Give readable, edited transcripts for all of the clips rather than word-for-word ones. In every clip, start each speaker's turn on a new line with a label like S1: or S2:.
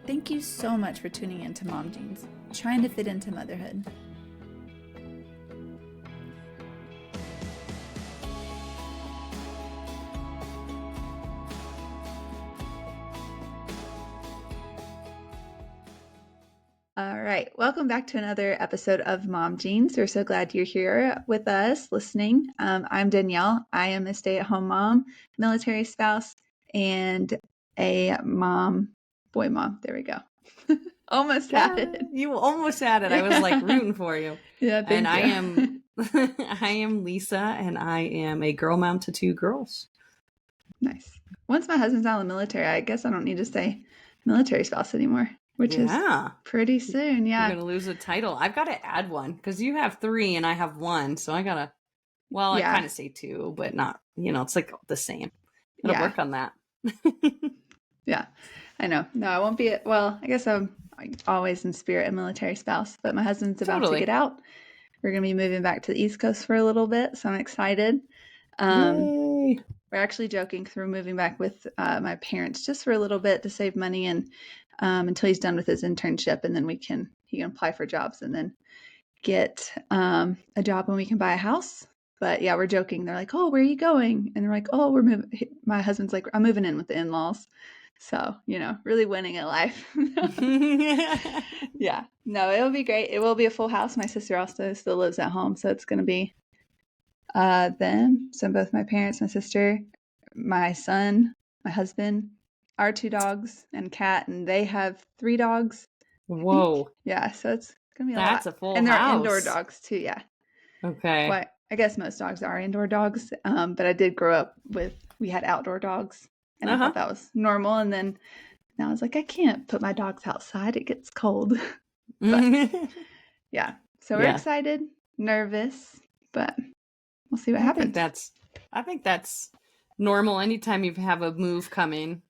S1: Thank you so much for tuning in to Mom Jeans, trying to fit into motherhood. All right, welcome back to another episode of Mom Jeans. We're so glad you're here with us listening. I'm Danielle. I am a stay-at-home mom, military spouse, and a boy mom. There we go. Almost had it.
S2: You almost had it. I was like rooting for you.
S1: Yeah, thank you.
S2: I am I am Lisa, and I am a girl mom to 2 girls.
S1: Nice. Once my husband's out of the military, I guess I don't need to say military spouse anymore, which is pretty soon. Yeah.
S2: You're going to lose a title. I've got to add one because you have 3 and I have 1. So I got to, I kind of say 2, but not, it's like the same. Gotta work on that.
S1: Yeah, I know. No, I won't be. Well, I guess I'm always in spirit a military spouse, but my husband's about to get out. We're going to be moving back to the East Coast for a little bit, so I'm excited.
S2: Yay.
S1: We're actually joking through moving back with my parents just for a little bit to save money and until he's done with his internship, and then he can apply for jobs and then get a job when we can buy a house. But yeah, we're joking. They're like, "Oh, where are you going?" And they're like, "Oh, we're moving." My husband's like, "I'm moving in with the in-laws." So, really winning at life. Yeah. No, it'll be great. It will be a full house. My sister also still lives at home. So it's going to be them. So both my parents, my sister, my son, my husband, our 2 dogs and cat. And they have 3 dogs.
S2: Whoa.
S1: Yeah. So it's going to be
S2: That's a full house.
S1: And they're indoor dogs too. Yeah.
S2: Okay.
S1: Well, I guess most dogs are indoor dogs. But I did grow up we had outdoor dogs. And I thought that was normal. And then now I was like, I can't put my dogs outside. It gets cold. But, yeah. So we're excited, nervous, but we'll see what happens.
S2: I think that's normal anytime you have a move coming.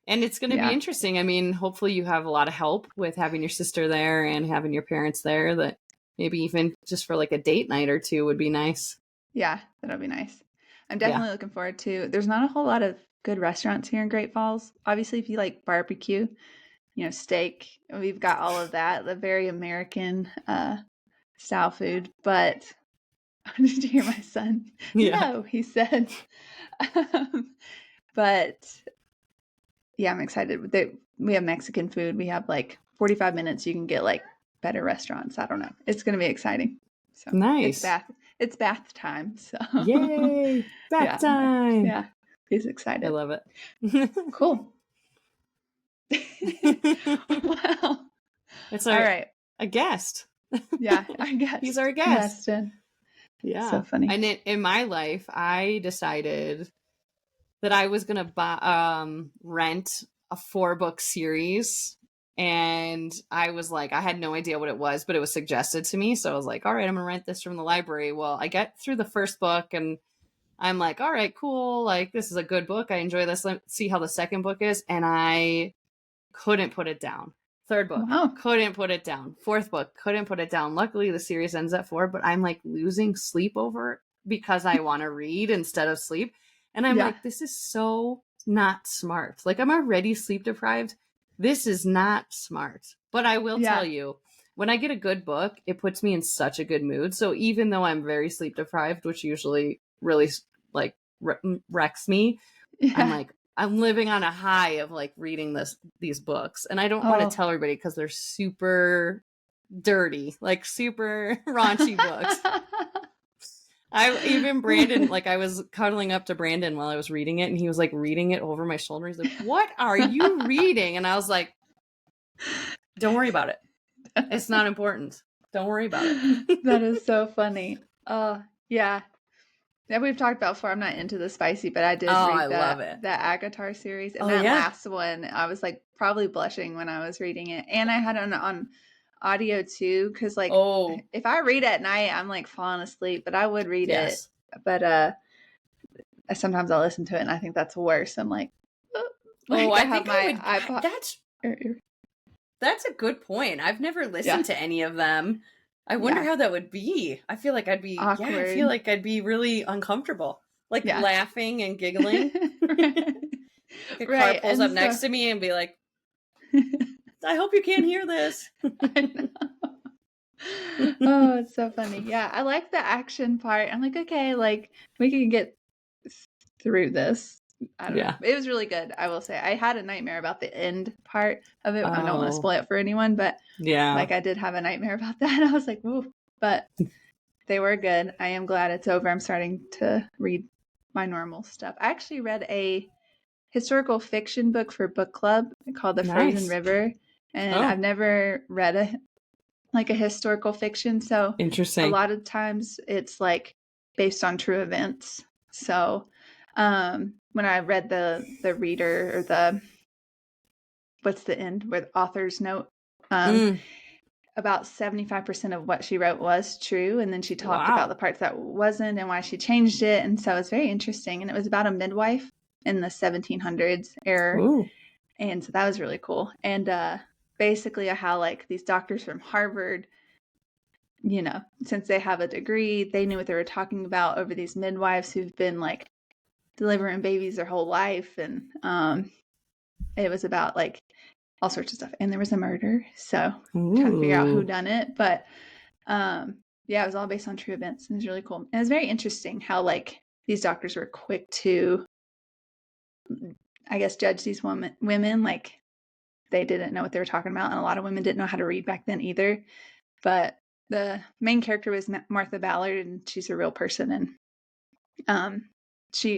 S2: And it's going to be interesting. I mean, hopefully you have a lot of help with having your sister there and having your parents there, that maybe even just for like a date night or 2 would be nice.
S1: Yeah, that'll be nice. I'm definitely looking forward to. There's not a whole lot of good restaurants here in Great Falls. Obviously, if you like barbecue, steak, we've got all of that, the very American style food. But did you hear my son?
S2: Yeah.
S1: No, he said. But yeah, I'm excited. We have Mexican food. We have like 45 minutes. You can get like better restaurants. I don't know. It's going to be exciting. So
S2: nice.
S1: It's bath time. So
S2: yay, bath time.
S1: Yeah, he's excited.
S2: I love it.
S1: Cool. Wow.
S2: It's
S1: all right.
S2: A guest.
S1: Yeah, our guest.
S2: He's our guest.
S1: Yeah. So funny.
S2: And in my life, I decided that I was going to rent a 4-book series. And I was like, I had no idea what it was, but it was suggested to me. So I was like, all right, I'm going to rent this from the library. Well, I get through the first book and I'm like, all right, cool. Like, this is a good book. I enjoy this. Let's see how the second book is. And I couldn't put it down. 3rd book, couldn't put it down. 4th book, couldn't put it down. Luckily, the series ends at 4, but I'm like losing sleep over it because I want to read instead of sleep. And I'm like, this is so not smart. Like, I'm already sleep deprived. This is not smart. But I will tell you, when I get a good book, it puts me in such a good mood. So even though I'm very sleep deprived, which usually really like wrecks me, I'm like, I'm living on a high of like reading these books. And I don't want to tell everybody because they're super dirty, like super raunchy books. Brandon, like I was cuddling up to Brandon while I was reading it and he was like reading it over my shoulder. He's like, what are you reading? And I was like, don't worry about it. It's not important. Don't worry about it.
S1: That is so funny. Yeah. Yeah, we've talked about before. I'm not into the spicy, but I did read that Agatar series. And last one, I was like probably blushing when I was reading it. And I had it on audio too, because like if I read at night, I'm like falling asleep, but I would read it. But sometimes I'll listen to it and I think that's worse. I'm like,
S2: I have my iPod. That's a good point. I've never listened to any of them. I wonder how that would be. I feel like I'd be awkward. I feel like I'd be really uncomfortable, like laughing and giggling. A car pulls up next to me and be like, I hope you can't hear this.
S1: I know. Oh, it's so funny. Yeah, I like the action part. I'm like, okay, like we can get through this. I don't know. It was really good, I will say. I had a nightmare about the end part of it. I don't want to spoil it for anyone, but like I did have a nightmare about that. I was like, whoa. But they were good. I am glad it's over. I'm starting to read my normal stuff. I actually read a historical fiction book for book club called The Frozen River. And I've never read a historical fiction. So
S2: interesting.
S1: A lot of times it's like based on true events. So when I read the reader or the what's the end with author's note, about 75% of what she wrote was true, and then she talked about the parts that wasn't and why she changed it. And so it's very interesting. And it was about a midwife in the 1700s era. Ooh. And so that was really cool. And basically how like these doctors from Harvard, you know, since they have a degree, they knew what they were talking about over these midwives who've been like delivering babies their whole life. And it was about like all sorts of stuff. And there was a murder. So trying to figure out who done it. But yeah, it was all based on true events. And it was really cool. And it was very interesting how like these doctors were quick to, I guess, judge these women. Like they didn't know what they were talking about. And a lot of women didn't know how to read back then either. But the main character was Martha Ballard, and she's a real person. And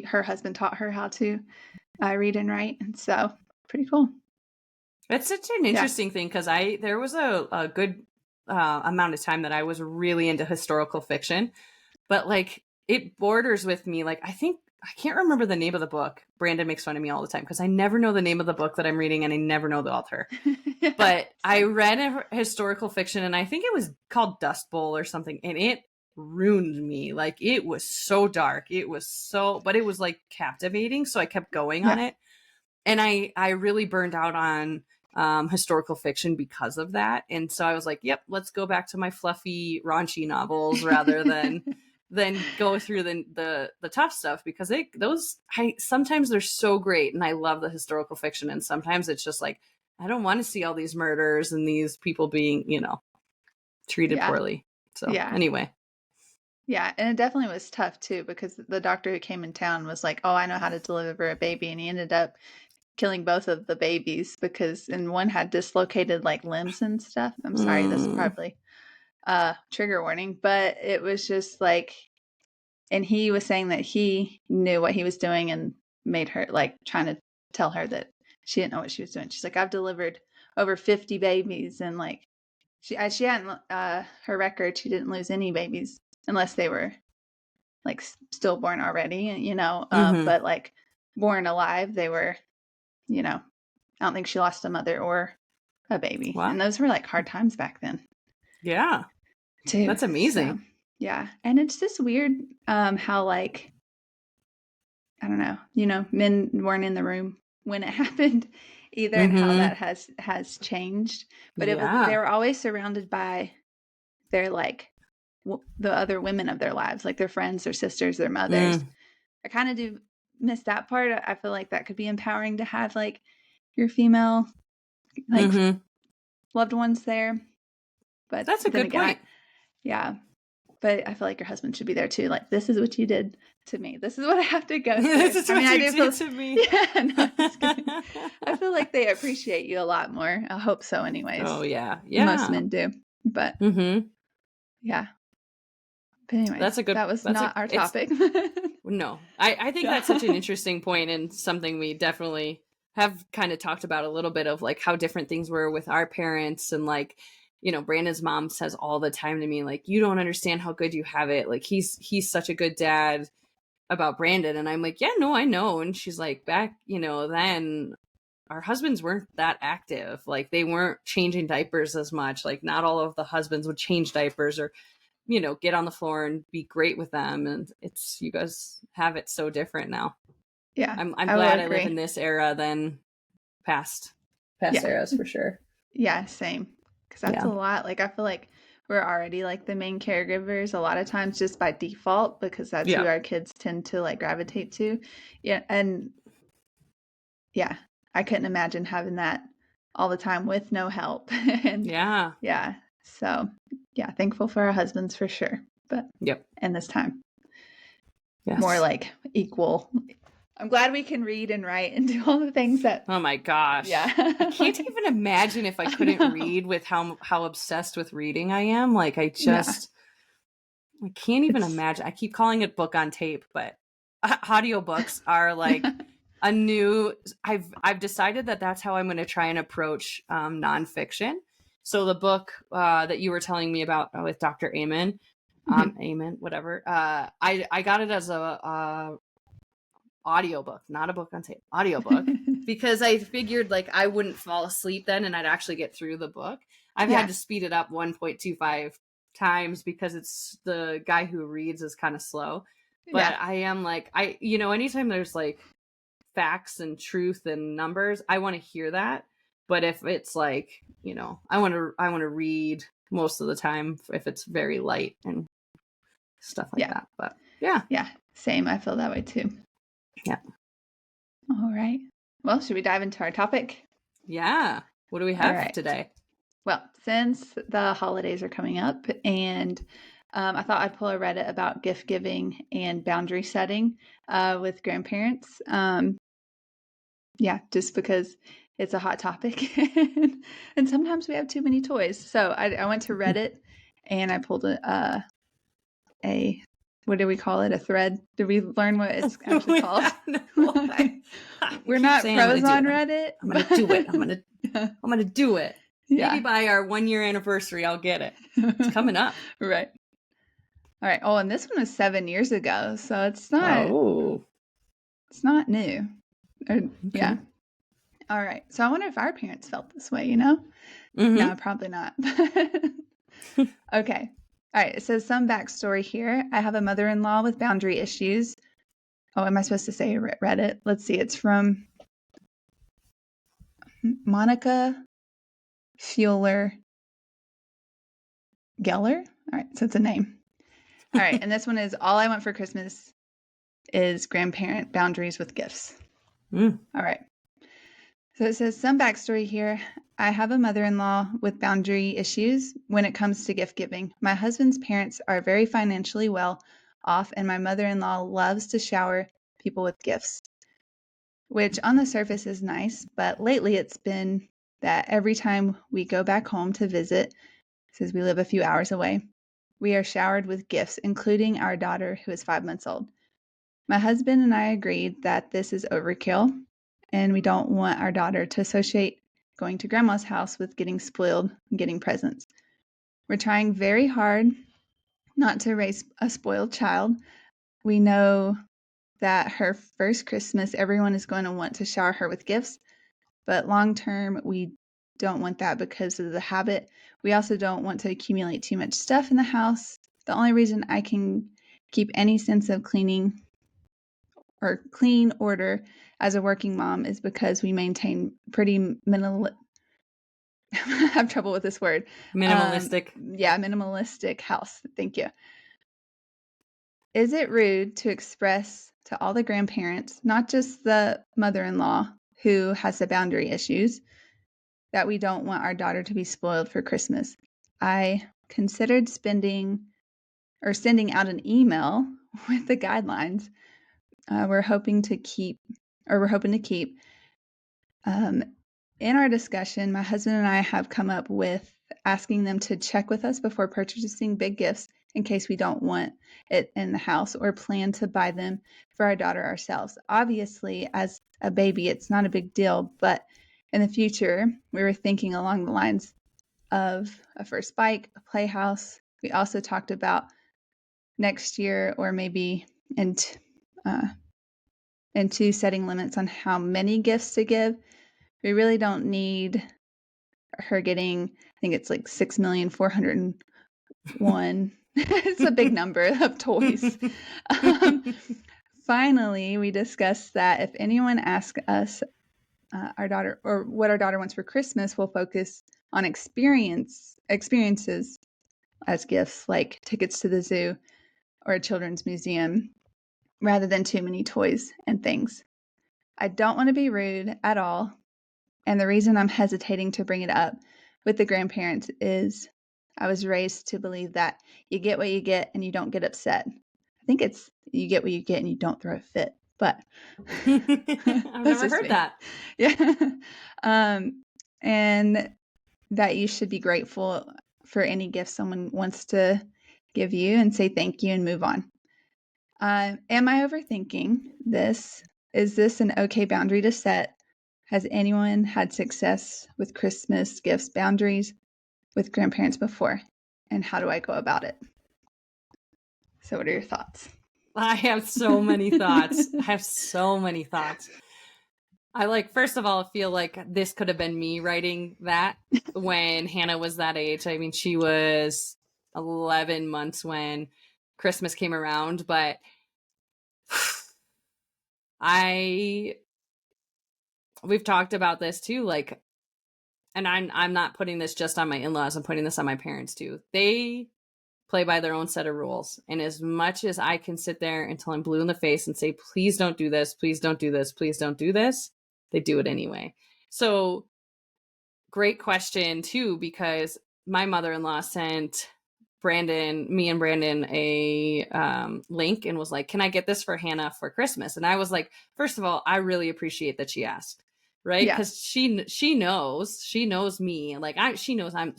S1: her husband taught her how to read and write. And so pretty cool.
S2: It's such an interesting thing because there was a good amount of time that I was really into historical fiction, but like it borders with me. Like I can't remember the name of the book. Brandon makes fun of me all the time because I never know the name of the book that I'm reading and I never know the author. But I read a historical fiction and I think it was called Dust Bowl or something, and it ruined me. Like it was so dark. But it was like captivating. So I kept going on it. And I really burned out on historical fiction because of that. And so I was like, yep, let's go back to my fluffy, raunchy novels rather than go through the tough stuff, because sometimes they're so great and I love the historical fiction. And sometimes it's just like, I don't want to see all these murders and these people being, treated poorly. So anyway.
S1: Yeah, and it definitely was tough too, because the doctor who came in town was like, oh, I know how to deliver a baby. And he ended up killing both of the babies and one had dislocated like limbs and stuff. I'm sorry, this is probably trigger warning, but it was just like, and he was saying that he knew what he was doing and made her like trying to tell her that she didn't know what she was doing. She's like, I've delivered over 50 babies, and like she hadn't her record, she didn't lose any babies unless they were like stillborn already, but like born alive, they were, I don't think she lost a mother or a baby. Wow. And those were like hard times back then.
S2: Yeah.
S1: Too.
S2: That's amazing.
S1: So, yeah. And it's just weird how like, I don't know, men weren't in the room when it happened either, and how that has changed. But they were always surrounded by their like the other women of their lives, like their friends, their sisters, their mothers. I kind of do miss that part. I feel like that could be empowering to have like your female like loved ones there. But
S2: that's a good point.
S1: But I feel like your husband should be there too. Like, this is what you did to me. This is what I have to go through.
S2: This is what you did to me.
S1: Yeah, no, I feel like they appreciate you a lot more. I hope so anyways.
S2: Oh, yeah.
S1: Most men do. But, yeah. But anyway, that was not our topic.
S2: No. I think that's such an interesting point, and something we definitely have kind of talked about a little bit of like how different things were with our parents. And like, Brandon's mom says all the time to me, like, you don't understand how good you have it. Like he's such a good dad about Brandon. And I'm like, yeah, no, I know. And she's like, back, then our husbands weren't that active. Like they weren't changing diapers as much. Like not all of the husbands would change diapers or, get on the floor and be great with them. And you guys have it so different now.
S1: Yeah.
S2: I'm glad I live in this era than past eras for sure.
S1: Yeah, same. Because that's a lot. Like I feel like we're already like the main caregivers a lot of times just by default, because that's who our kids tend to like gravitate to. Yeah. And yeah, I couldn't imagine having that all the time with no help. And
S2: yeah.
S1: So thankful for our husbands for sure. But
S2: yep.
S1: in this time,
S2: yes.
S1: more like equal. I'm glad we can read and write and do all the things that.
S2: Oh my gosh.
S1: Yeah.
S2: I can't even imagine if I couldn't read with how obsessed with reading I am. Like I just, I can't even imagine. I keep calling it book on tape, but audiobooks are like a new, I've decided that that's how I'm going to try and approach nonfiction. So the book that you were telling me about with Dr. Amen, Amen, whatever. I got it as a audiobook, not a book on tape, audiobook, because I figured like I wouldn't fall asleep then and I'd actually get through the book. I've had to speed it up 1.25 times because it's the guy who reads is kind of slow. But I am like, anytime there's like facts and truth and numbers, I want to hear that. But if it's like, I want to read most of the time if it's very light and stuff like that. But
S1: yeah, same. I feel that way too.
S2: Yeah.
S1: All right. Well, should we dive into our topic?
S2: Yeah. What do we have today?
S1: Well, since the holidays are coming up, and I thought I'd pull a Reddit about gift giving and boundary setting with grandparents. Just because it's a hot topic, and sometimes we have too many toys. So I went to Reddit and I pulled a what do we call it? A thread? Did we learn what it's actually called? We're not pros on Reddit.
S2: I'm gonna do it. I'm gonna do it. Maybe by our 1-year anniversary, I'll get it. It's coming up.
S1: Right. All right. Oh, and this one was 7 years ago, so it's not.
S2: Oh.
S1: It's not new. Okay. Yeah. All right. So I wonder if our parents felt this way. No, probably not. Okay. All right. It says some backstory here. I have a mother-in-law with boundary issues. Oh, am I supposed to say Reddit? Let's see. It's from Monica Fueller Geller. All right. So it's a name. All right. And this one is all I want for Christmas is grandparent boundaries with gifts. All right. So it says some backstory here. I have a mother-in-law with boundary issues when it comes to gift giving. My husband's parents are very financially well off, and my mother-in-law loves to shower people with gifts, which on the surface is nice, but lately it's been that every time we go back home to visit, since we live a few hours away, we are showered with gifts, including our daughter, who is 5 months old. My husband and I agreed that this is overkill, and we don't want our daughter to associate going to grandma's house with getting spoiled and getting presents. We're trying very hard not to raise a spoiled child. We know that her first Christmas, everyone is going to want to shower her with gifts, but long term, we don't want that because of the habit. We also don't want to accumulate too much stuff in the house. The only reason I can keep any sense of clean order as a working mom is because we maintain pretty minimal. I have trouble with this word.
S2: Minimalistic.
S1: Minimalistic house. Thank you. Is it rude to express to all the grandparents, not just the mother-in-law who has the boundary issues, that we don't want our daughter to be spoiled for Christmas? I considered sending out an email with the guidelines we're hoping to keep. In our discussion, my husband and I have come up with asking them to check with us before purchasing big gifts in case we don't want it in the house or plan to buy them for our daughter ourselves. Obviously, as a baby, it's not a big deal, but in the future, we were thinking along the lines of a first bike, a playhouse. We also talked about next year or maybe into setting limits on how many gifts to give. We really don't need her getting, I think it's like 6,401,000. It's a big number of toys. Finally, we discussed that if anyone asks us our daughter or what our daughter wants for Christmas, we'll focus on experiences as gifts, like tickets to the zoo or a children's museum, rather than too many toys and things. I don't want to be rude at all, And the reason I'm hesitating to bring it up with the grandparents is I was raised to believe that you get what you get and you don't get upset. I think it's you get what you get and you don't throw a fit, but
S2: I've never heard
S1: me.
S2: that.
S1: Yeah. And that you should be grateful for any gift someone wants to give you and say thank you and move on. Am I overthinking this? Is this an okay boundary to set? Has anyone had success with Christmas gifts boundaries with grandparents before? And how do I go about it? So what are your thoughts?
S2: I have so many thoughts. First of all, I feel like this could have been me writing that when Hannah was that age. I mean, she was 11 months when Christmas came around, but we've talked about this too, like, and I'm not putting this just on my in-laws, I'm putting this on my parents too. They play by their own set of rules. And as much as I can sit there until I'm blue in the face and say, please don't do this, please don't do this, please don't do this, they do it anyway. So great question too, because my mother-in-law sent me and Brandon a link and was like, can I get this for Hannah for Christmas? And I was like, first of all, I really appreciate that she asked, right? Because she knows me. Like she knows I'm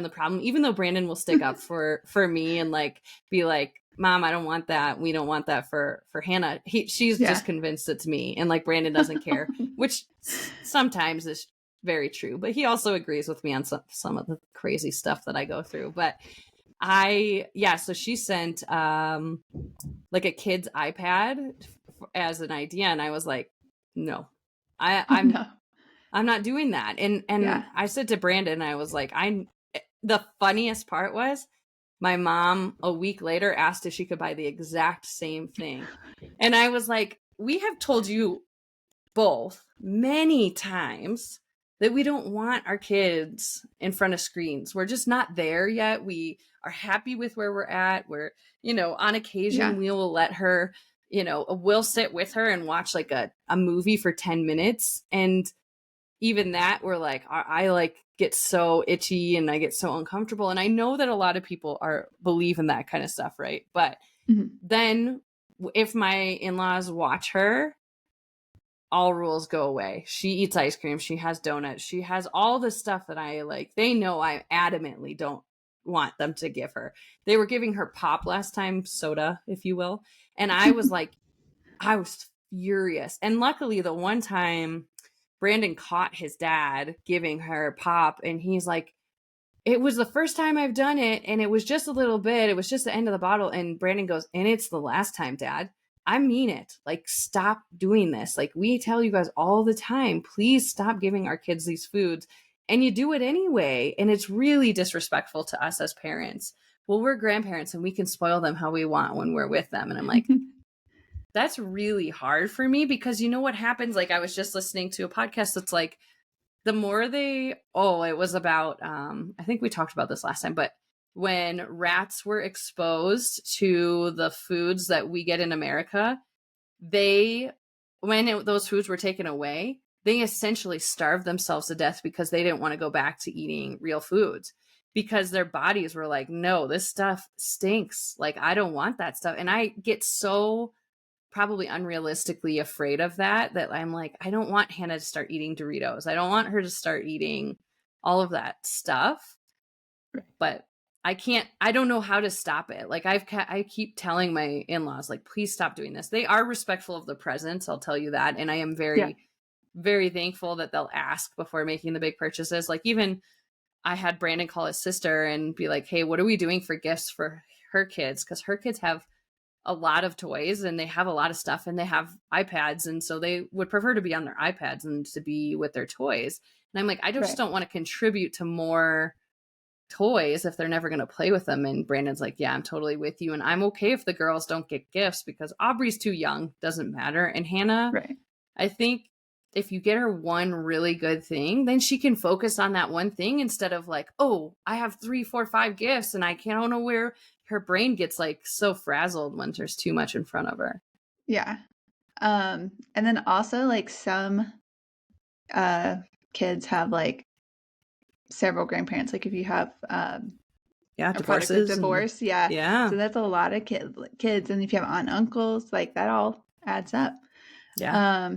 S2: the problem, even though Brandon will stick up for me and like be like, Mom, I don't want that. We don't want that for Hannah. She's just convinced it's me. And like Brandon doesn't care, which sometimes is very true. But he also agrees with me on some of the crazy stuff that I go through. But so she sent like a kid's iPad as an idea. And I was like, no, I'm not doing that. And I said to Brandon, I was like, the funniest part was my mom a week later asked if she could buy the exact same thing. And I was like, we have told you both many times that we don't want our kids in front of screens. We're just not there yet. We are happy with where we're at. We're, on occasion we will let her, we'll sit with her and watch like a movie for 10 minutes. And even that, we're like, I like get so itchy and I get so uncomfortable. And I know that a lot of people believe in that kind of stuff, right? But then if my in-laws watch her, all rules go away. She eats ice cream. She has donuts. She has all the stuff that I like. They know I adamantly don't want them to give her. They were giving her pop last time, soda, if you will. And I was like, I was furious. And luckily the one time Brandon caught his dad giving her pop, and he's like, it was the first time I've done it, and it was just a little bit. It was just the end of the bottle. And Brandon goes, and it's the last time, Dad. I mean it. Like, stop doing this. Like, we tell you guys all the time, please stop giving our kids these foods. And you do it anyway. And it's really disrespectful to us as parents. Well, we're grandparents, and we can spoil them how we want when we're with them. And I'm like, that's really hard for me, because you know what happens? Like, I was just listening to a podcast that's like, the more it was about, I think we talked about this last time, but when rats were exposed to the foods that we get in America, those foods were taken away, they essentially starved themselves to death because they didn't want to go back to eating real foods, because their bodies were like, no, this stuff stinks. Like, I don't want that stuff. And I get so probably unrealistically afraid of that I'm like, I don't want Hannah to start eating Doritos. I don't want her to start eating all of that stuff. Right. But I don't know how to stop it. Like, I keep telling my in-laws, like, please stop doing this. They are respectful of the presents, I'll tell you that. And I am very, very thankful that they'll ask before making the big purchases. Like, even I had Brandon call his sister and be like, hey, what are we doing for gifts for her kids? Because her kids have a lot of toys and they have a lot of stuff and they have iPads. And so they would prefer to be on their iPads and to be with their toys. And I'm like, I just don't want to contribute to more toys if they're never going to play with them. And Brandon's like, yeah, I'm totally with you. And I'm okay if the girls don't get gifts because Aubrey's too young, doesn't matter. And Hannah, I think if you get her one really good thing, then she can focus on that one thing instead of like, oh, I have 3, 4, 5 gifts and I don't know where. Her brain gets like so frazzled when there's too much in front of her.
S1: Yeah. And then also like some kids have like several grandparents. Like if you have a product of divorce,
S2: yeah.
S1: So that's a lot of kids, and if you have aunt and uncles, like that all adds up.
S2: Yeah.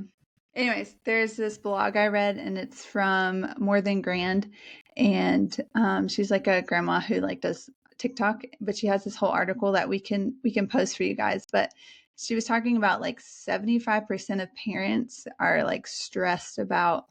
S1: Anyways, there's this blog I read, and it's from More Than Grand, and she's like a grandma who like does TikTok, but she has this whole article that we can post for you guys. But she was talking about like 75% of parents are like stressed about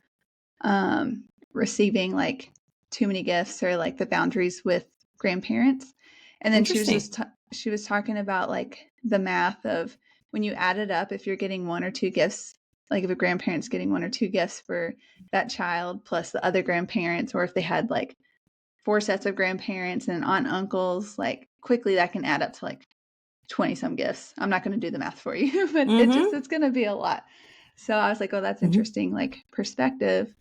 S1: receiving like too many gifts or like the boundaries with grandparents. And then she was talking about like the math of when you add it up, if you're getting 1 or 2 gifts, like if a grandparent's getting 1 or 2 gifts for that child plus the other grandparents, or if they had like 4 sets of grandparents and aunt and uncles, like quickly that can add up to like 20 some gifts. I'm not going to do the math for you, but it's going to be a lot. So I was like, oh, that's interesting, like perspective.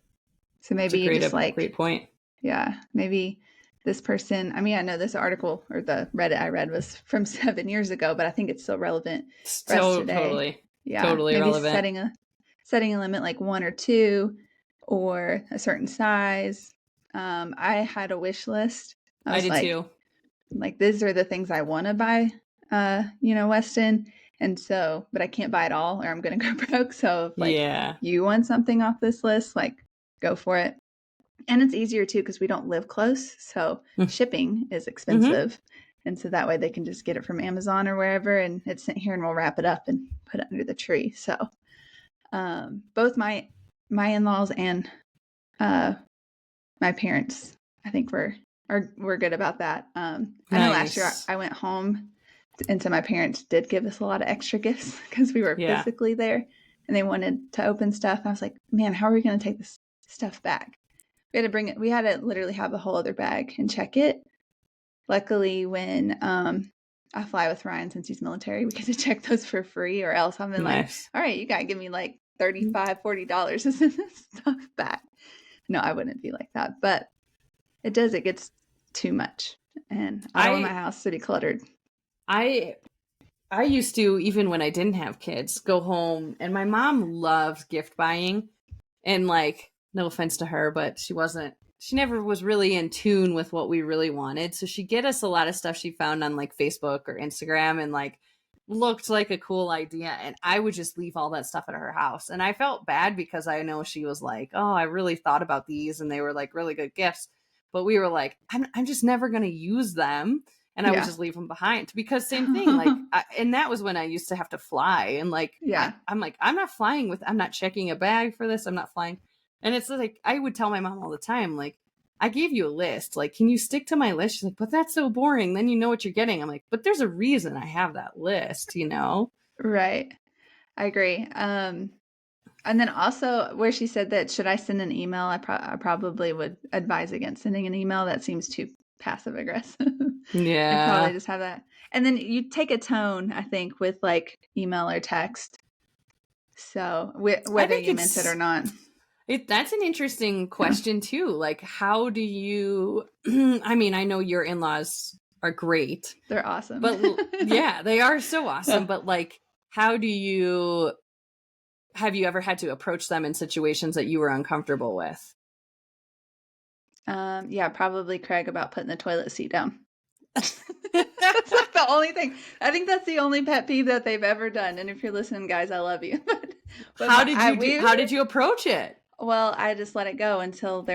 S1: So maybe you just like,
S2: great point.
S1: Yeah, maybe this person, I mean, I know this article or the Reddit I read was from 7 years ago, but I think it's still relevant for us today.
S2: Totally.
S1: Yeah.
S2: Totally
S1: maybe
S2: relevant.
S1: setting a limit like 1 or 2 or a certain size. I had a wish list.
S2: I did too.
S1: Like these are the things I want to buy, Weston. And so, but I can't buy it all or I'm going to go broke. So if like you want something off this list, like go for it. And it's easier too because we don't live close, so shipping is expensive. And so that way they can just get it from Amazon or wherever, and it's sent here, and we'll wrap it up and put it under the tree. So both my in-laws and my parents, I think we're good about that. I know last year I went home, and so my parents did give us a lot of extra gifts because we were physically there, and they wanted to open stuff. I was like, man, how are we going to take this stuff back? We had to bring it. We had to literally have a whole other bag and check it. Luckily, when I fly with Ryan, since he's military, we get to check those for free, or else I've been like, all right, you got to give me like $35, $40 to send this stuff back. No, I wouldn't be like that. But it gets too much. And I don't want my house to be cluttered.
S2: I used to, even when I didn't have kids, go home, and my mom loved gift buying. And like, no offense to her, but she never was really in tune with what we really wanted. So she'd get us a lot of stuff she found on like Facebook or Instagram and like looked like a cool idea. And I would just leave all that stuff at her house. And I felt bad because I know she was like, oh, I really thought about these and they were like really good gifts. But we were like, I'm just never going to use them. And I would just leave them behind because same thing. Like, and that was when I used to have to fly. And like, I'm like, I'm not checking a bag for this. I'm not flying. And it's like, I would tell my mom all the time, like, I gave you a list. Like, can you stick to my list? She's like, but that's so boring. Then you know what you're getting. I'm like, but there's a reason I have that list,
S1: Right. I agree. And then also where she said that, should I send an email? I probably would advise against sending an email. That seems too passive aggressive.
S2: Yeah.
S1: I'd probably just have that. And then you take a tone, I think, with like email or text. So whether you meant it or not.
S2: That's an interesting question too. Like, how do you, I mean, I know your in-laws are great.
S1: They're awesome.
S2: But yeah, they are so awesome. But like, have you ever had to approach them in situations that you were uncomfortable with?
S1: Yeah, probably Craig about putting the toilet seat down. That's like the only thing. I think that's the only pet peeve that they've ever done. And if you're listening, guys, I love you.
S2: But how did you approach it?
S1: Well, I just let it go until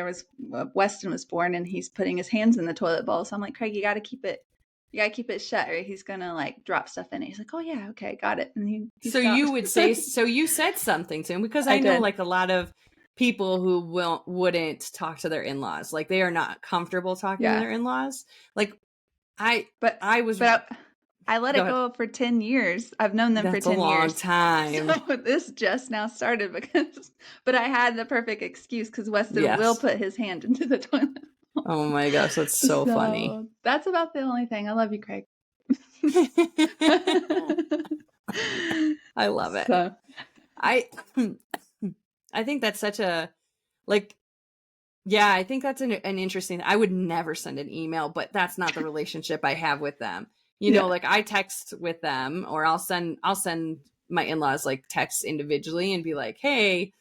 S1: Weston was born and he's putting his hands in the toilet bowl. So I'm like, Craig, you got to keep it shut, or he's going to like drop stuff in it. He's like, oh yeah, okay, got it. And he
S2: so stopped. You would say, so you said something to him, because I know like a lot of people who wouldn't talk to their in-laws. Like they are not comfortable talking to their in-laws. Like I
S1: let it go for 10 years. I've known them for 10 years. That's a long
S2: time.
S1: So this just now started but I had the perfect excuse because Weston will put his hand into the toilet.
S2: Oh my gosh, that's so funny.
S1: That's about the only thing. I love you, Craig.
S2: I love it. So. I think that's such a, like, yeah, I think that's an interesting, I would never send an email, but that's not the relationship I have with them. You know, like I text with them, or I'll send my in-laws like texts individually and be like, hey,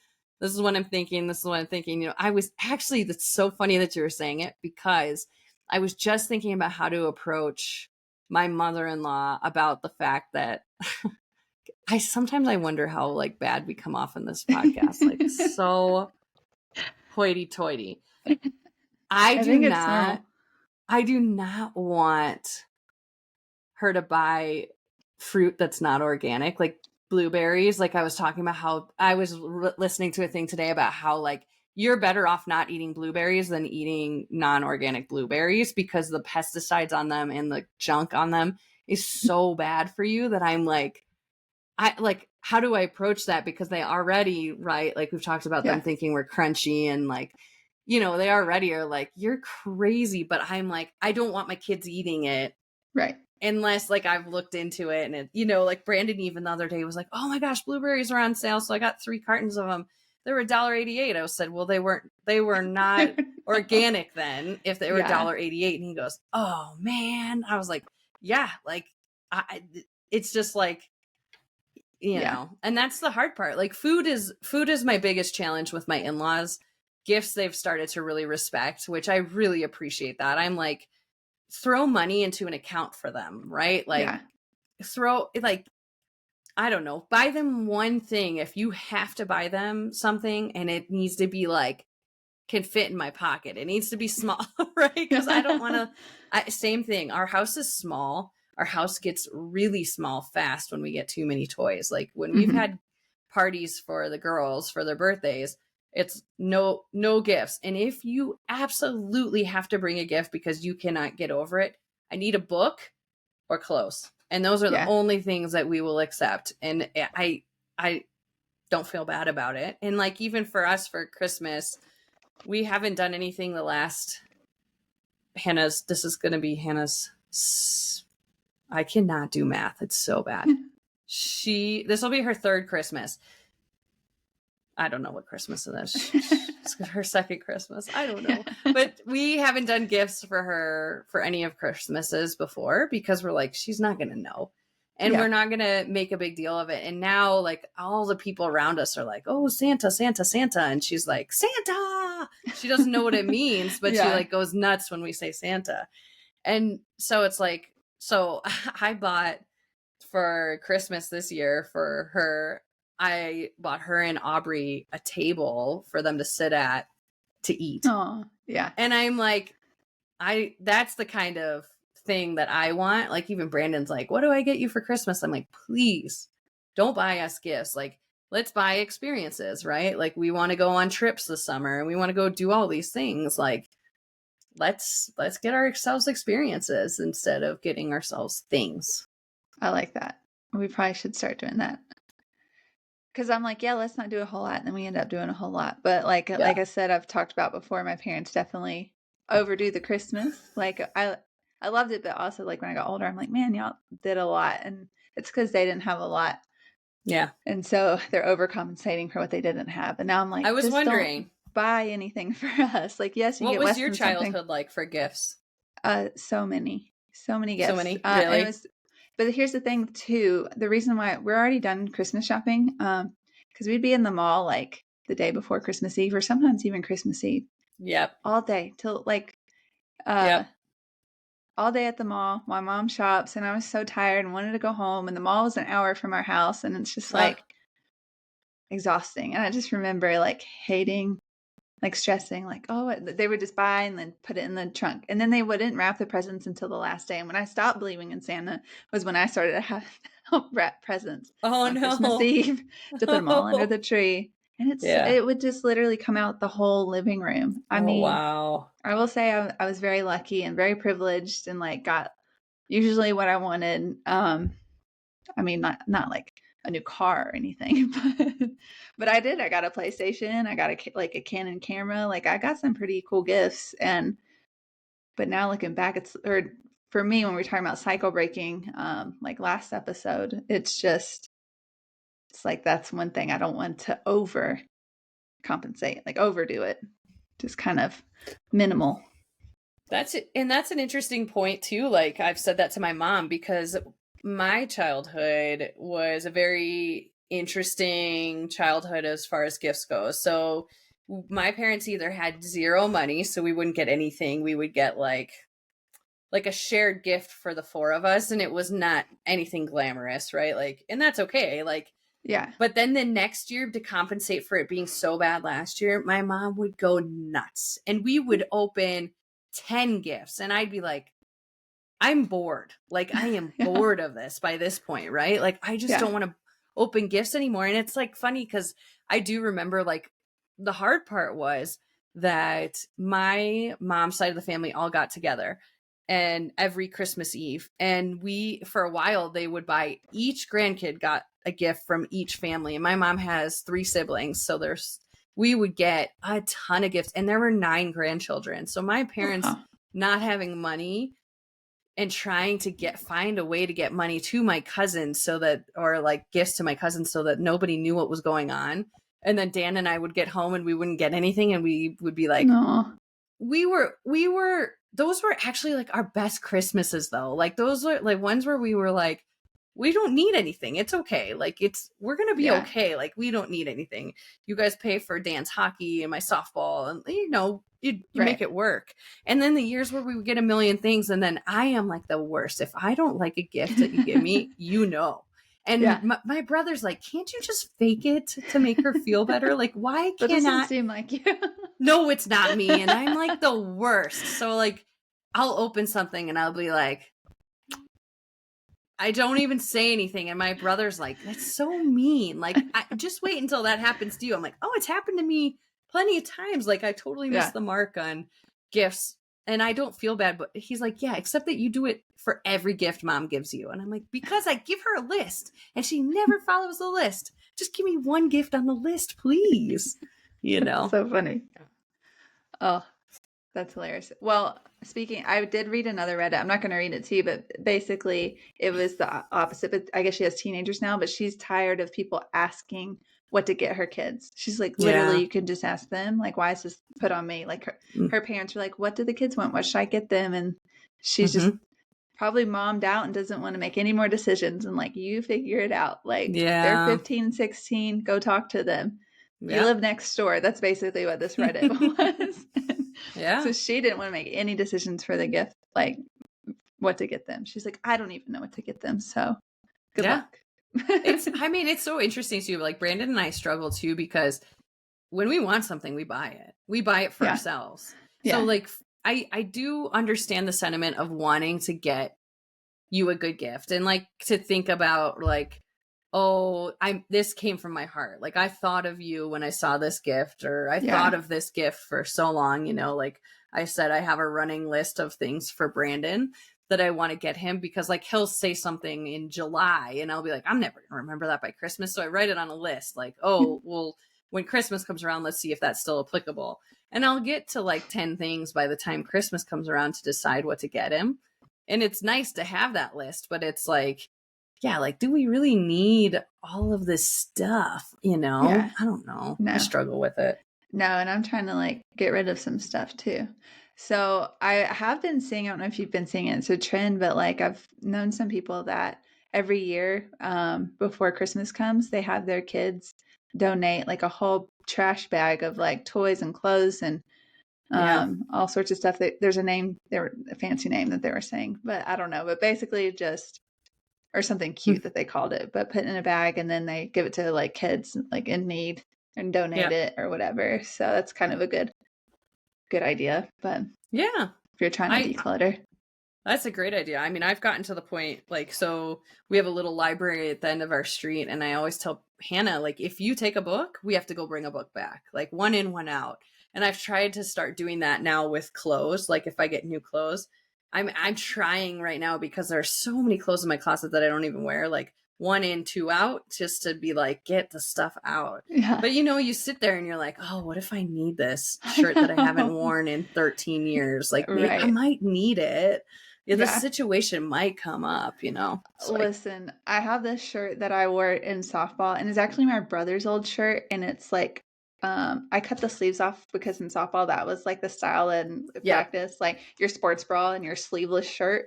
S2: This is what I'm thinking. This is what I'm thinking. You know, I was actually, that's so funny that you were saying it, because I was just thinking about how to approach my mother-in-law about the fact that sometimes I wonder how like bad we come off in this podcast. Like so hoity-toity. I do not want her to buy fruit that's not organic, like blueberries. Like I was talking about how I was listening to a thing today about how like you're better off not eating blueberries than eating non-organic blueberries, because the pesticides on them and the junk on them is so bad for you, that I'm like, how do I approach that? Because they already, right, like we've talked about them thinking we're crunchy, and like, you know, they already are like, you're crazy. But I'm like, I don't want my kids eating it.
S1: Right.
S2: Unless like I've looked into it, and it, you know, like Brandon even the other day was like, oh my gosh, blueberries are on sale. So I got 3 cartons of them. They were $1.88. I said, well, they were not organic then if they were $1.88. And he goes, oh man. I was like, yeah, like it's just like, you know, and that's the hard part. Like food is my biggest challenge with my in-laws. Gifts they've started to really respect, which I really appreciate that. I'm like, throw money into an account for them, right? Like throw, like, I don't know, buy them one thing. If you have to buy them something and it needs to be like, can fit in my pocket, it needs to be small, right? Because I don't want to, same thing. Our house is small. Our house gets really small fast when we get too many toys. Like when we've had parties for the girls for their birthdays, it's no gifts. And if you absolutely have to bring a gift because you cannot get over it, I need a book or clothes. And those are the only things that we will accept. And I don't feel bad about it. And like, even for us for Christmas, we haven't done anything the last this is going to be Hannah's, I cannot do math. It's so bad. This will be her 3rd Christmas. I don't know what Christmas it is. It's her 2nd Christmas. I don't know. But we haven't done gifts for her for any of Christmases before, because we're like, she's not going to know. And we're not going to make a big deal of it. And now like all the people around us are like, oh, Santa, Santa, Santa. And she's like, Santa. She doesn't know what it means, but she like goes nuts when we say Santa. And so it's like, so I bought for Christmas this year for her, I bought her and Aubrey a table for them to sit at to eat.
S1: Oh, yeah.
S2: And I'm like, that's the kind of thing that I want. Like even Brandon's like, what do I get you for Christmas? I'm like, please don't buy us gifts. Like, let's buy experiences, right? Like we want to go on trips this summer and we want to go do all these things. Like, let's get ourselves experiences instead of getting ourselves things.
S1: I like that. We probably should start doing that. Because I'm like, let's not do a whole lot. And then we end up doing a whole lot. But like I said, I've talked about before, my parents definitely overdo the Christmas. Like I loved it, but also like when I got older, I'm like, man, y'all did a lot. And it's because they didn't have a lot.
S2: Yeah.
S1: And so they're overcompensating for what they didn't have. And now I'm like,
S2: I was wondering,
S1: don't buy anything for us. Like, yes, you
S2: what
S1: get
S2: was
S1: less
S2: your
S1: than
S2: childhood
S1: something.
S2: like for gifts?
S1: So many gifts.
S2: So many, really?
S1: But here's the thing too. The reason why we're already done Christmas shopping, because we'd be in the mall like the day before Christmas Eve, or sometimes even Christmas Eve.
S2: Yep.
S1: All day till like, all day at the mall. My mom shops, and I was so tired and wanted to go home. And the mall was an hour from our house, and it's just like exhausting. And I just remember like hating, like stressing, like, oh, they would just buy and then put it in the trunk. And then they wouldn't wrap the presents until the last day. And when I stopped believing in Santa was when I started to have wrap presents on Christmas Eve to put them all under the tree. And it would just literally come out the whole living room. I mean,
S2: wow.
S1: I will say I was very lucky and very privileged and like got usually what I wanted. I mean, not like a new car or anything, but I did. I got a PlayStation. I got a Canon camera. Like I got some pretty cool gifts. But now looking back, for me, when we're talking about cycle breaking, like last episode, it's like, that's one thing I don't want to overcompensate, like overdo it, just kind of minimal.
S2: That's it. And that's an interesting point too. Like I've said that to my mom, because my childhood was a very interesting childhood as far as gifts go. So my parents either had zero money, so we wouldn't get anything. We would get like a shared gift for the four of us, and it was not anything glamorous, right? Like, and that's okay. Like,
S1: yeah.
S2: But then the next year, to compensate for it being so bad last year, my mom would go nuts, and we would open 10 gifts, and I'd be like, I'm bored. Like, I am
S1: Yeah.
S2: bored of this by this point, right? Like, I just don't want to open gifts anymore. And it's like funny because I do remember, like, the hard part was that my mom's side of the family all got together and every Christmas Eve. And for a while, they would buy, each grandkid got a gift from each family. And my mom has 3 siblings. So we would get a ton of gifts, and there were 9 grandchildren. So my parents not having money and trying to find a way to get money to my cousins or like gifts to my cousins so that nobody knew what was going on. And then Dan and I would get home and we wouldn't get anything, and we would be like,
S1: no.
S2: Those were actually like our best Christmases though. Like those were like ones where we were like, we don't need anything. It's okay. Like we're going to be okay. Like we don't need anything. You guys pay for Dan's hockey and my softball, and you make it work. And then the years where we would get a million things, and then I am like the worst. If I don't like a gift that you give me, And my brother's like, can't you just fake it to make her feel better? Like, why
S1: That doesn't seem like you.
S2: No, it's not me. And I'm like the worst. So like, I'll open something and I'll be like, I don't even say anything. And my brother's like, that's so mean. Like, just wait until that happens to you. I'm like, oh, it's happened to me plenty of times. Like, I totally missed the mark on gifts. And I don't feel bad. But he's like, yeah, except that you do it for every gift mom gives you. And I'm like, because I give her a list and she never follows the list. Just give me one gift on the list, please.
S1: So funny. Oh, that's hilarious. Well, I did read another Reddit. I'm not going to read it to you, but basically it was the opposite. But I guess she has teenagers now, but she's tired of people asking what to get her kids. She's like, literally, you can just ask them. Like, why is this put on me? Like her parents are like, what do the kids want? What should I get them? And she's just probably mommed out and doesn't want to make any more decisions. And like, you figure it out. Like they're 15, 16, go talk to them. You live next door. That's basically what this Reddit was. So she didn't want to make any decisions for the gift, like what to get them. She's like, I don't even know what to get them. So good luck.
S2: It's so interesting too. Like Brandon and I struggle too, because when we want something, we buy it. We buy it for ourselves. So like, I do understand the sentiment of wanting to get you a good gift and like to think about like, oh, this came from my heart. Like I thought of you when I saw this gift, or I thought of this gift for so long, like I said, I have a running list of things for Brandon that I want to get him, because like he'll say something in July and I'll be like, I'm never gonna remember that by Christmas. So I write it on a list like, oh, well, when Christmas comes around, let's see if that's still applicable. And I'll get to like 10 things by the time Christmas comes around to decide what to get him. And it's nice to have that list, but it's like, like, do we really need all of this stuff? I don't know. No. I struggle with it.
S1: No, and I'm trying to like get rid of some stuff too. So I have been seeing, I don't know if you've been seeing it, it's a trend, but like I've known some people that every year before Christmas comes, they have their kids donate like a whole trash bag of like toys and clothes and all sorts of stuff. There's a fancy name that they were saying, but I don't know. But basically just, or something cute that they called it, but put in a bag and then they give it to like kids like in need and donate it or whatever. So that's kind of a good idea. But if you're trying to declutter.
S2: That's a great idea. I mean, I've gotten to the point, like, so we have a little library at the end of our street, and I always tell Hannah, like, if you take a book, we have to go bring a book back, like one in, one out. And I've tried to start doing that now with clothes. Like if I get new clothes, I'm trying right now, because there's so many clothes in my closet that I don't even wear, like 1 in, 2 out, just to be like, get the stuff out.
S1: Yeah.
S2: But you sit there and you're like, oh, what if I need this shirt that I haven't worn in 13 years? Like maybe I might need it. The situation might come up,
S1: Listen, I have this shirt that I wore in softball, and it's actually my brother's old shirt, and it's like, I cut the sleeves off because in softball that was like the style in practice, like your sports bra and your sleeveless shirt.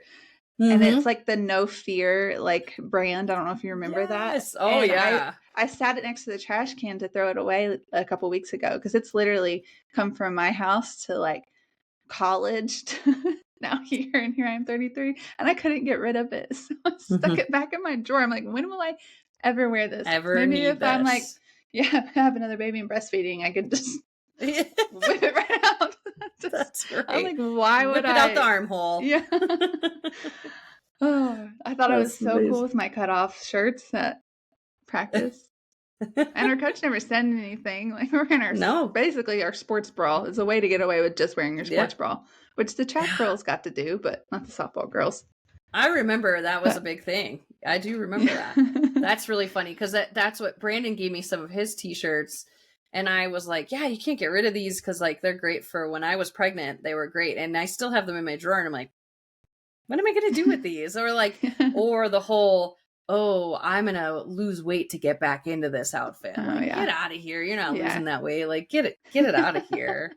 S1: And it's like the No Fear like brand. I don't know if you remember that.
S2: Oh,
S1: and I sat it next to the trash can to throw it away a couple weeks ago because it's literally come from my house to like college to now here, and here I am 33 and I couldn't get rid of it. So I stuck it back in my drawer. I'm like, when will I ever wear this? Maybe if I'm like, I have another baby and breastfeeding, I could just whip it right out.
S2: That's right.
S1: I'm like, why would
S2: whip it out the armhole?
S1: Yeah. Oh, I thought I was so cool with my cutoff shirts at practice. And our coach never said anything. Like, we're in basically our sports bra is a way to get away with just wearing your sports bra, which the track girls got to do, but not the softball girls.
S2: I remember that was a big thing. I do remember that. That's really funny because that's what Brandon gave me some of his t-shirts. And I was like, yeah, you can't get rid of these because like they're great for when I was pregnant. They were great. And I still have them in my drawer. And I'm like, what am I going to do with these? Or like, or the whole, oh, I'm going to lose weight to get back into this outfit. I'm like, get out of here. You're not losing that weight. Like, get it out of here.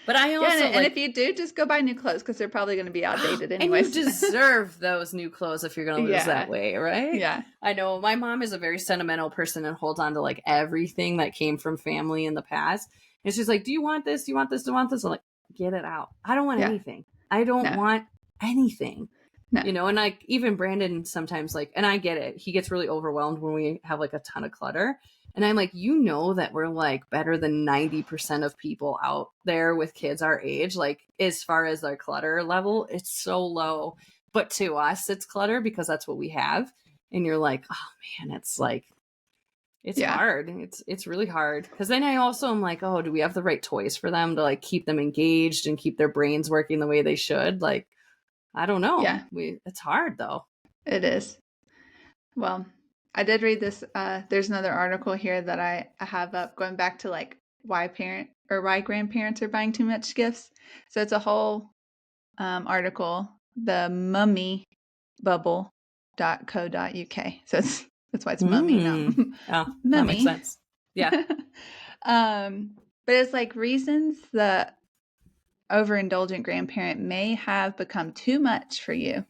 S2: But I also
S1: and if you do, just go buy new clothes because they're probably going to be outdated anyway.
S2: And you deserve those new clothes if you're going to lose that weight, right?
S1: Yeah.
S2: I know my mom is a very sentimental person and holds on to like everything that came from family in the past. And she's like, do you want this? Do you want this? Do you want this? I'm like, get it out. I don't want anything. I don't want anything. No. You know, and like even Brandon sometimes like, and I get it. He gets really overwhelmed when we have like a ton of clutter. And I'm like, you know that we're like better than 90% of people out there with kids our age. Like as far as our clutter level, it's so low. But to us, it's clutter because that's what we have. And you're like, oh man, it's like, it's hard. It's really hard. Because then I also am like, oh, do we have the right toys for them to like keep them engaged and keep their brains working the way they should? Like, I don't know.
S1: Yeah.
S2: It's hard though.
S1: It is. Well, I did read this. There's another article here that I have up going back to like why grandparents are buying too much gifts. So it's a whole article, the mummybubble.co.uk. So that's why it's mummy, not
S2: mummy. That makes sense. Yeah.
S1: But it's like reasons the overindulgent grandparent may have become too much for you.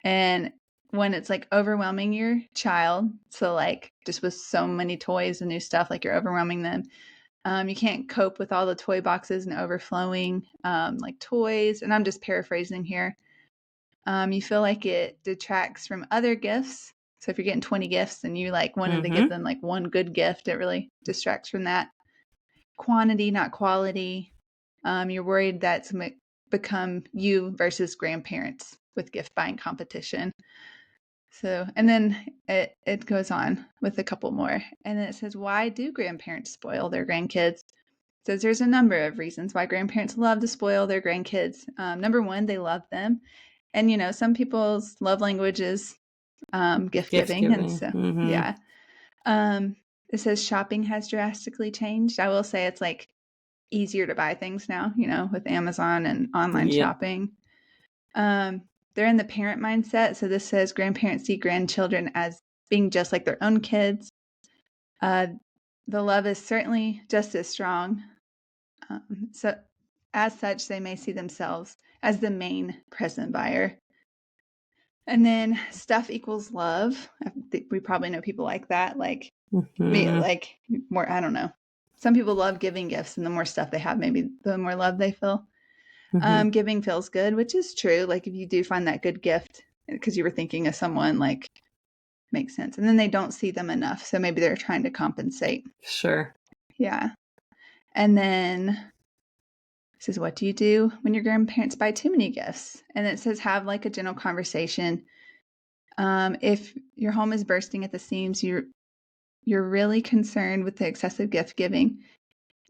S1: And when it's like overwhelming your child, so like just with so many toys and new stuff, like you're overwhelming them. You can't cope with all the toy boxes and overflowing like toys. And I'm just paraphrasing here. You feel like it detracts from other gifts. So if you're getting 20 gifts and you like wanted to give them like one good gift, it really distracts from that. Quantity, not quality. You're worried that's become you versus grandparents with gift buying competition. So, and then it goes on with a couple more. And then it says, why do grandparents spoil their grandkids? It says there's a number of reasons why grandparents love to spoil their grandkids. Number one, they love them. And, you know, some people's love language is gift giving. And so, it says shopping has drastically changed. I will say it's like easier to buy things now, you know, with Amazon and online shopping. They're in the parent mindset. So this says grandparents see grandchildren as being just like their own kids. The love is certainly just as strong. So as such, they may see themselves as the main present buyer. And then stuff equals love. I think we probably know people like that. Like me, like more, I don't know. Some people love giving gifts, and the more stuff they have, maybe the more love they feel. Giving feels good, which is true. Like if you do find that good gift because you were thinking of someone, like makes sense. And then they don't see them enough. So maybe they're trying to compensate.
S2: Sure.
S1: Yeah. And then it says, what do you do when your grandparents buy too many gifts? And it says, have like a general conversation. If your home is bursting at the seams, you're really concerned with the excessive gift giving,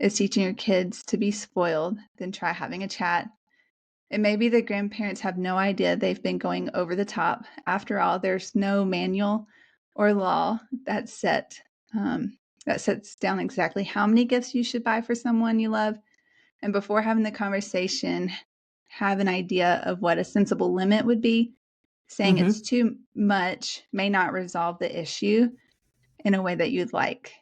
S1: is teaching your kids to be spoiled, then try having a chat. It may be that grandparents have no idea they've been going over the top. After all, there's no manual or law that sets down exactly how many gifts you should buy for someone you love. And before having the conversation, have an idea of what a sensible limit would be. Saying it's too much may not resolve the issue in a way that you'd like.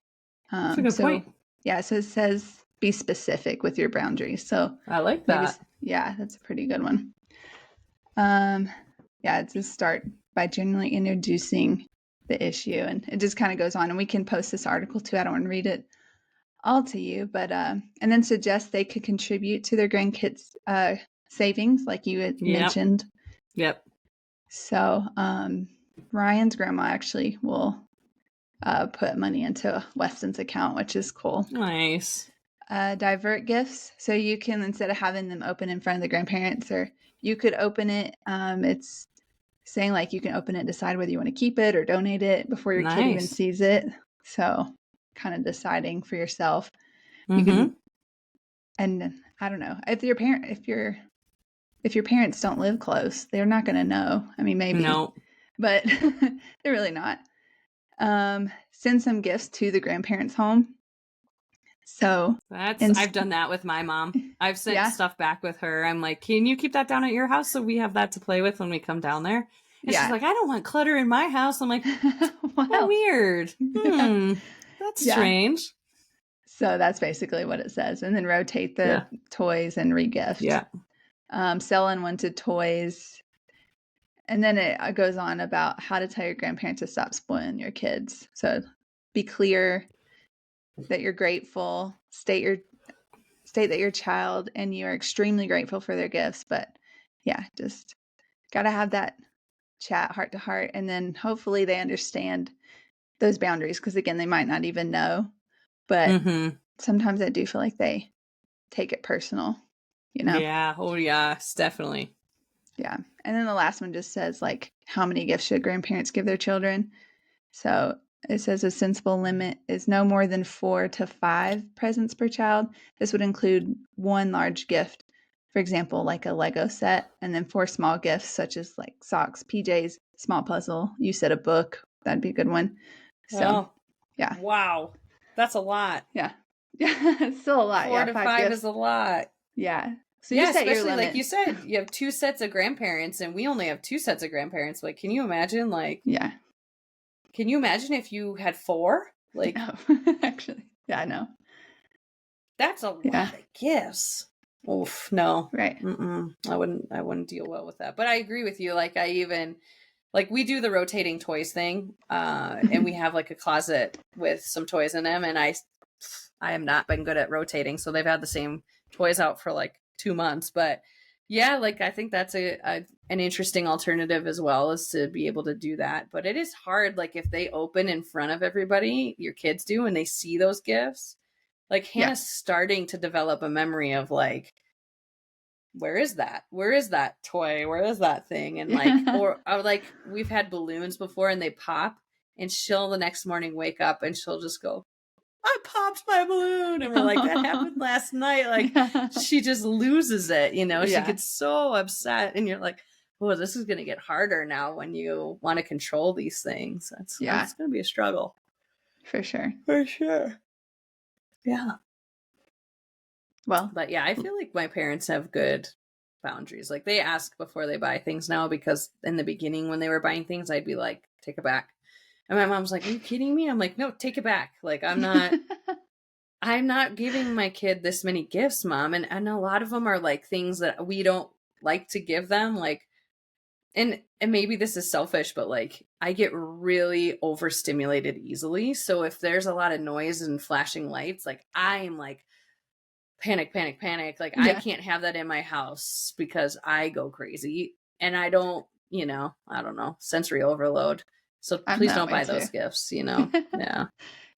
S2: That's a good point.
S1: Yeah, so it says be specific with your boundaries. So
S2: I like that.
S1: Yeah, that's a pretty good one. Yeah, it's a start by generally introducing the issue. And it just kind of goes on. And we can post this article too. I don't want to read it all to you, but and then suggest they could contribute to their grandkids' savings, like you had mentioned.
S2: Yep.
S1: So Ryan's grandma actually will put money into Weston's account, which is cool.
S2: Nice.
S1: Divert gifts. So you can, instead of having them open in front of the grandparents, or you could open it. It's saying like you can open it, decide whether you want to keep it or donate it before your kid even sees it. So kind of deciding for yourself. You can, and I don't know, if your parents don't live close, they're not going to know. I mean, maybe, but they're really not. Send some gifts to the grandparents' home. So
S2: I've done that with my mom. I've sent stuff back with her. I'm like, can you keep that down at your house so we have that to play with when we come down there? And she's like, I don't want clutter in my house. I'm like, wow. Oh, weird. That's strange.
S1: So that's basically what it says. And then rotate the toys and regift.
S2: Yeah.
S1: Sell unwanted toys. And then it goes on about how to tell your grandparents to stop spoiling your kids. So be clear that you're grateful. State that your child and you are extremely grateful for their gifts. But yeah, just got to have that chat heart to heart. And then hopefully they understand those boundaries, because again, they might not even know. But sometimes I do feel like they take it personal, you know?
S2: Yeah. Oh, yes, definitely.
S1: Yeah. And then the last one just says, like, how many gifts should grandparents give their children? So it says a sensible limit is no more than 4 to 5 presents per child. This would include one large gift, for example, like a Lego set, and then 4 small gifts, such as like socks, PJs, small puzzle. You said a book. That'd be a good one. So, yeah.
S2: Wow. That's a lot.
S1: Yeah. Yeah. It's still a lot.
S2: 4 to 5 gifts is a lot.
S1: Yeah.
S2: So you set especially like you said, you have 2 sets of grandparents and we only have 2 sets of grandparents. Like, can you imagine can you imagine if you had 4? Like,
S1: no. Actually, yeah, I know.
S2: That's a lot of gifts. Oof, no.
S1: Right.
S2: I wouldn't deal well with that. But I agree with you. Like, we do the rotating toys thing, and we have like a closet with some toys in them, and I have not been good at rotating, so they've had the same toys out for like 2 months. But yeah, like I think that's an interesting alternative as well, is to be able to do that. But it is hard, like if they open in front of everybody, your kids do, and they see those gifts. Like Hannah's starting to develop a memory of like, where is that? Where is that toy? Where is that thing? And like, or like we've had balloons before and they pop, and she'll the next morning wake up and she'll just go, I popped my balloon. And we're like, that happened last night. Like she just loses it, you know, she gets so upset, and you're like, oh, this is going to get harder now when you want to control these things. That's going to be a struggle.
S1: For sure.
S2: For sure. Yeah.
S1: Well,
S2: but yeah, I feel like my parents have good boundaries. Like they ask before they buy things now, because in the beginning when they were buying things, I'd be like, take it back. And my mom's like, are you kidding me? I'm like, no, take it back. Like I'm not giving my kid this many gifts, Mom. And a lot of them are like things that we don't like to give them. Like, and maybe this is selfish, but like I get really overstimulated easily. So if there's a lot of noise and flashing lights, like I'm like, panic. Like I can't have that in my house because I go crazy, and I don't know, sensory overload. So please don't buy those gifts, you know? Yeah.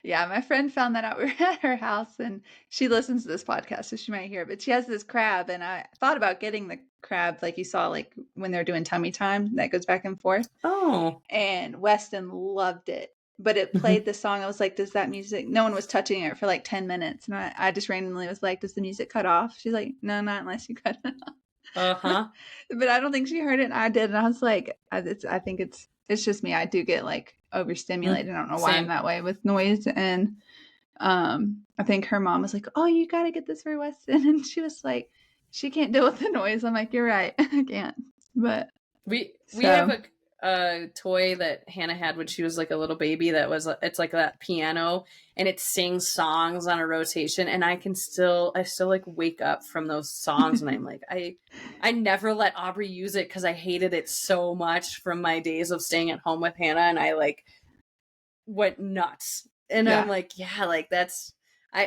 S1: Yeah. My friend found that out. We were at her house, and she listens to this podcast, so she might hear it, but she has this crab, and I thought about getting the crab, like you saw, like when they're doing tummy time that goes back and forth.
S2: Oh.
S1: And Weston loved it. But it played the song. I was like, does that music, no one was touching it for like 10 minutes. And I just randomly was like, does the music cut off? She's like, no, not unless you cut it off.
S2: Uh-huh.
S1: But I don't think she heard it, and I did. And I was like, I think it's just me. I do get like overstimulated. I don't know why I'm that way with noise. And I think her mom was like, oh, you got to get this for Weston. And she was like, she can't deal with the noise. I'm like, you're right. I can't. But
S2: we have a toy that Hannah had when she was like a little baby it's like that piano, and it sings songs on a rotation, and I still like wake up from those songs and I'm like, I never let Aubrey use it because I hated it so much from my days of staying at home with Hannah, and I like went nuts. And I'm like, yeah, like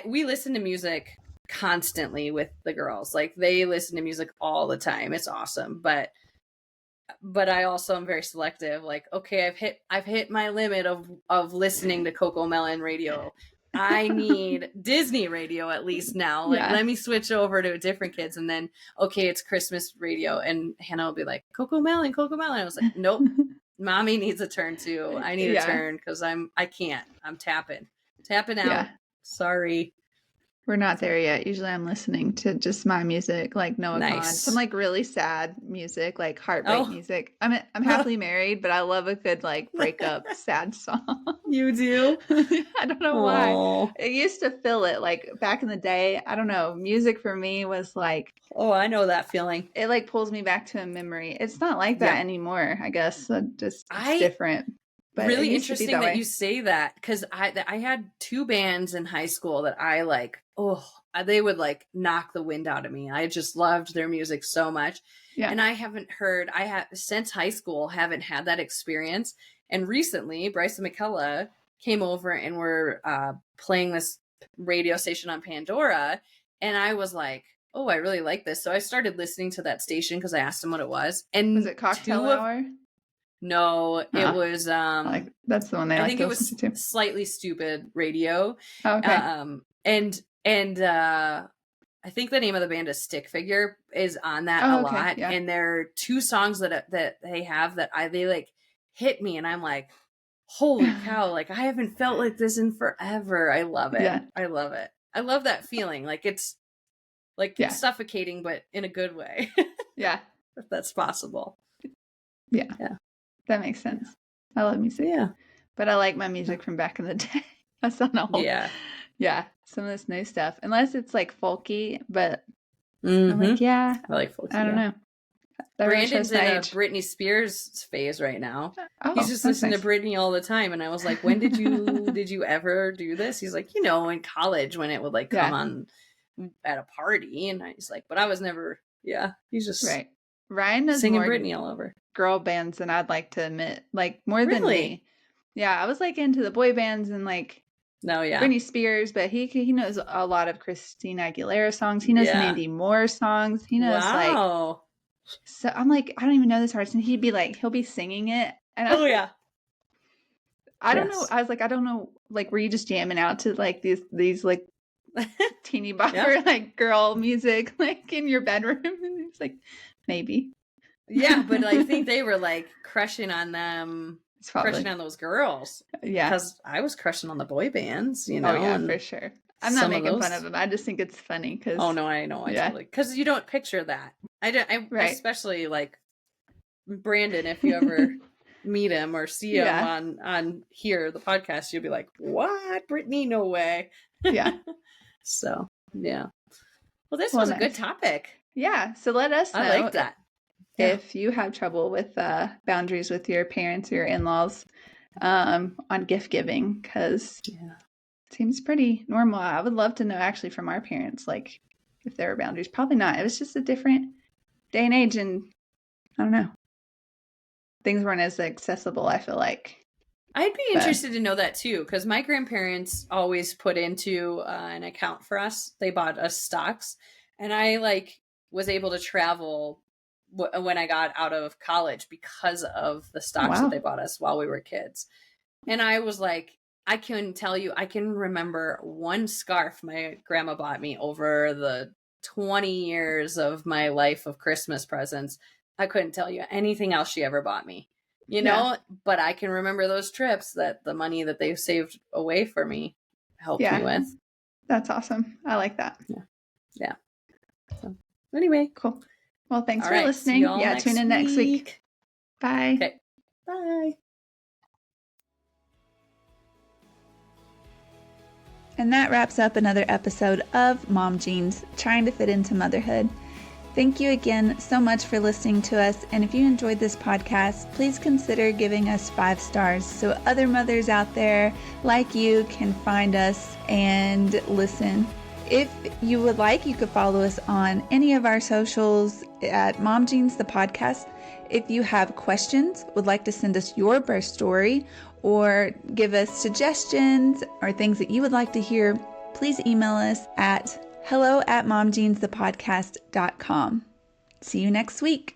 S2: we listen to music constantly with the girls. Like they listen to music all the time. It's awesome. But I also am very selective. Like, okay, I've hit my limit of listening to Coco Melon radio. I need Disney radio at least now. Like, let me switch over to different kids. And then, okay, it's Christmas radio. And Hannah will be like, Coco Melon, Coco Melon. I was like, nope, mommy needs a turn too. I need a turn because I can't. I'm tapping out. Yeah. Sorry.
S1: We're not there yet. Usually I'm listening to just my music, like Noah Kahn. Some like really sad music, like heartbreak music. I'm happily married, but I love a good like breakup sad song.
S2: You do?
S1: I don't know why. It used to fill it like back in the day. I don't know. Music for me was like,
S2: oh, I know that feeling.
S1: It like pulls me back to a memory. It's not like that anymore, I guess. It's different.
S2: But really interesting that you say that, because I had 2 bands in high school that I like, they would like knock the wind out of me. I just loved their music so much. Yeah. And since high school, haven't had that experience. And recently, Bryce and McKella came over and were playing this radio station on Pandora. And I was like, oh, I really like this. So I started listening to that station because I asked them what it was. And
S1: was it Cocktail Hour?
S2: No, it was
S1: that's the one I think it was to.
S2: Slightly Stupid radio.
S1: Oh, okay.
S2: And I think the name of the band is Stick Figure is on that a lot. Yeah. And there are 2 songs that they have that they like hit me, and I'm like, holy cow, like I haven't felt like this in forever. I love it. Yeah. I love it. I love that feeling. Like it's like suffocating, but in a good way.
S1: Yeah.
S2: If that's possible.
S1: Yeah. Yeah. That makes sense. I love music. Yeah. But I like my music from back in the day. That's not old. Yeah. Yeah. Some of this new stuff. Unless it's like folky, but I'm like, I like folky. I don't know. That
S2: Brandon's in a Britney Spears phase right now. He's just listening to Britney all the time. And I was like, when did you ever do this? He's like, in college when it would like come on at a party. And he's like, but I was never, he's just
S1: Ryan knows
S2: singing
S1: more
S2: Britney all over.
S1: Girl bands than I'd like to admit, like more than me. Yeah, I was like into the boy bands and like Britney Spears, but he knows a lot of Christina Aguilera songs. He knows Mandy Moore songs. He knows like, so I'm like, I don't even know this artist, and he'll be singing it, and I don't know. I was like, I don't know, like, were you just jamming out to like these like teeny bopper like girl music like in your bedroom? And it's like, maybe.
S2: Yeah, but I think they were like crushing on them, crushing on those girls. Yeah, because I was crushing on the boy bands, Oh
S1: yeah, for sure. I'm not making fun of them. I just think it's funny because.
S2: Oh no, I know, totally, because you don't picture that. I especially like Brandon. If you ever meet him or see him on here, the podcast, you'll be like, "What, Brittany? No way!" Yeah. So yeah. Well, this was a good topic.
S1: Yeah. So let us know.
S2: I like that.
S1: If you have trouble with boundaries with your parents or your in-laws on gift giving, because it seems pretty normal. I would love to know actually from our parents, like if there were boundaries. Probably not. It was just a different day and age, and I don't know. Things weren't as accessible, I feel like.
S2: I'd be interested to know that too, because my grandparents always put into an account for us. They bought us stocks, and I like was able to travel when I got out of college because of the stocks that they bought us while we were kids. And I was like, I can tell you, I can remember one scarf my grandma bought me over the 20 years of my life of Christmas presents. I couldn't tell you anything else she ever bought me, but I can remember those trips that the money that they saved away for me helped me with.
S1: That's awesome. I like that.
S2: Yeah. So, anyway,
S1: cool. Well, thanks for listening. Tune in next week. Bye.
S2: Okay. Bye.
S1: And that wraps up another episode of Mom Jeans, trying to fit into motherhood. Thank you again so much for listening to us. And if you enjoyed this podcast, please consider giving us 5 stars so other mothers out there like you can find us and listen. If you would like, you could follow us on any of our socials at Mom Jeans, the podcast. If you have questions, would like to send us your birth story, or give us suggestions or things that you would like to hear, please email us at hello@momjeansthepodcast.com. See you next week.